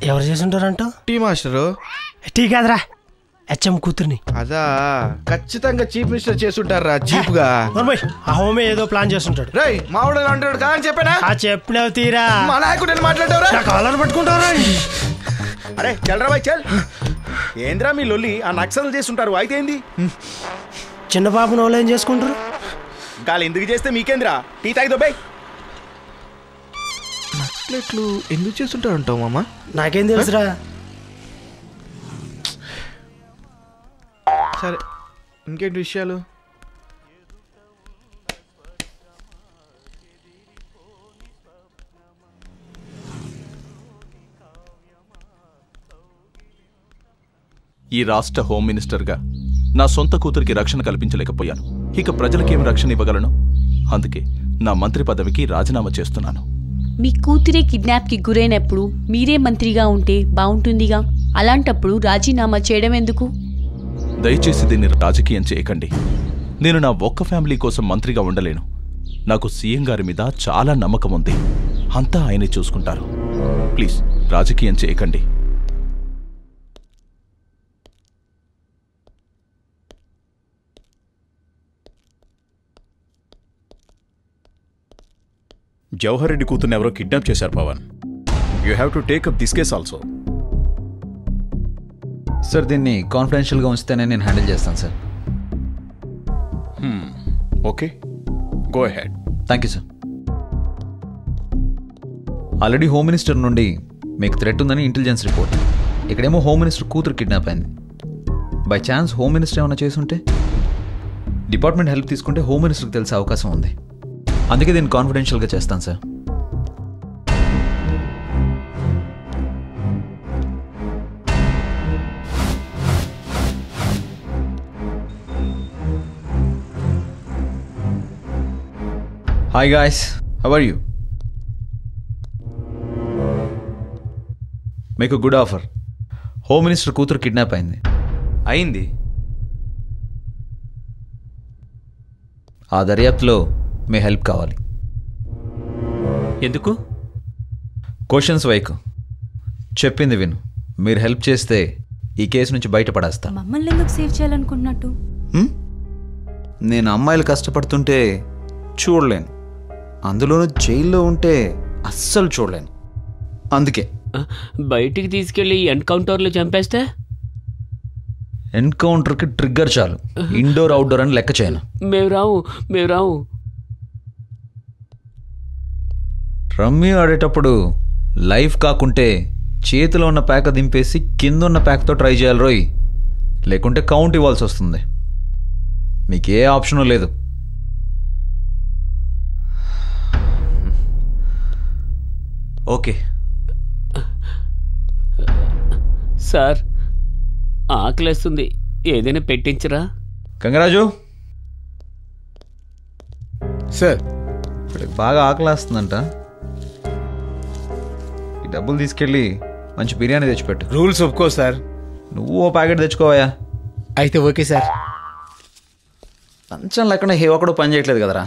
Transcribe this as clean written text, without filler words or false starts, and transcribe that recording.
ఎవరు చేస్తుంటారంట? Tea master. Tea కాదురా, హెచ్ఎం కూతుర్ని. అదా, ఖచ్చితంగా చీఫ్ మినిస్టర్ చేస్తుంటారా చీప్ గా. ఆ హోమే ఏదో ప్లాన్ చేస్తుంటాడు. రేయ్ మావిడ అంటాడు కదా అని చెప్పానా? చెప్పినావు తీరా. మా నాయకుడు నేను మాట్లాడేవరా? కాలర్ పట్టుకుంటారా? అరే చల్రా బాయ్ చల్. ఏంద్రా మీ లొల్లి? ఆ నక్సలు చేస్తుంటారు అయితే ఏంది? చిన్న బాబుని వాళ్ళు ఏం చేసుకుంటారు? గాలి ఎందుకు చేస్తే మీకేంద్రా? Tea తాగిదో bye. నక్సలెట్లు ఎందుకు చేస్తుంటారు అంటావు మామ? నాకేం తెలుసురా. సరే ఇంకేంటి విషయాలు? ఈ రాష్ట్ర హోమ్ మినిస్టర్గా నా సొంత కూతురికి రక్షణ కల్పించలేకపోయాను. ఇక ప్రజలకేం రక్షణ ఇవ్వగలను? అందుకే నా మంత్రి పదవికి రాజీనామా చేస్తున్నాను. మీ కూతురే కిడ్నాప్కి గురైనప్పుడు మీరే మంత్రిగా ఉంటే బాగుంటుందిగా. అలాంటప్పుడు రాజీనామా చేయడం ఎందుకు? దయచేసి దీన్ని రాజకీయం చేయకండి. నేను నా ఒక్క ఫ్యామిలీ కోసం మంత్రిగా ఉండలేను. నాకు సీఎం గారి మీద చాలా నమ్మకం ఉంది. అంతా ఆయనే చూసుకుంటారు. ప్లీజ్ రాజకీయం చేయకండి. జవహర్ రెడ్డి కూతుర్ని ఎవరో కిడ్నాప్ చేశారు Pawan. You have to take up this case also. Sir దీన్ని కాన్ఫిడెన్షియల్గా ఉంచితేనే నేను హ్యాండిల్ చేస్తాను sir. Okay, go ahead. Thank you sir. Already home minister నుండి మీకు థ్రెట్ ఉందని ఇంటెలిజెన్స్ రిపోర్ట్. ఇక్కడేమో హోమ్ మినిస్టర్ కూతురు కిడ్నాప్ అయింది. బై ఛాన్స్ హోమ్ మినిస్టర్ ఏమైనా చేసుంటే డిపార్ట్మెంట్ హెల్ప్ తీసుకుంటే హోమ్ మినిస్టర్కి తెలిసే అవకాశం ఉంది. అందుకే దీన్ని కాన్ఫిడెన్షియల్గా చేస్తాను sir. Hi guys, how are you? మీకు గుడ్ ఆఫర్. హోమ్ మినిస్టర్ కూతురు కిడ్నాప్ అయింది. ఆ దర్యాప్తులో మీ హెల్ప్ కావాలి. ఎందుకు? క్వశ్చన్స్ వైకు, చెప్పింది విను. మీరు హెల్ప్ చేస్తే ఈ కేసు నుంచి బయటపడేస్తా. మమ్మల్ని ఎందుకు సేవ్ చేయాలనుకుంటున్నట్టు? నేను అమ్మాయిలు కష్టపడుతుంటే చూడలేను, అందులోనూ జైల్లో ఉంటే అస్సలు చూడలేను. అందుకే బయటికి తీసుకెళ్ళి ఎన్కౌంటర్లో చంపేస్తే? ఎన్కౌంటర్కి ట్రిగ్గర్ చాలు, ఇండోర్ అవుట్డోర్ అని లెక్క చేయను. మేము రావు. రమ్మీ ఆడేటప్పుడు లైఫ్ కాకుంటే చేతిలో ఉన్న ప్యాక్ దింపేసి కింద ఉన్న ప్యాక్తో ట్రై చేయాలి రోయ్, లేకుంటే కౌంట్ ఇవ్వాల్సి వస్తుంది. మీకే ఆప్షను లేదు. ఓకే సార్, ఆకలేస్తుంది, ఏదైనా పెట్టించరా? గంగరాజు సార్, ఇప్పటికి బాగా ఆకలేస్తుందంట. ఈ డబ్బులు తీసుకెళ్ళి మంచి బిర్యానీ తెచ్చిపెట్టు. రూల్స్ ఒప్పుకో సార్. నువ్వు ఓ ప్యాకెట్ తెచ్చుకోవా. అయితే ఓకే సార్. లంచం లేకుండా ఏ ఒక్కడో పని చేయట్లేదు కదరా.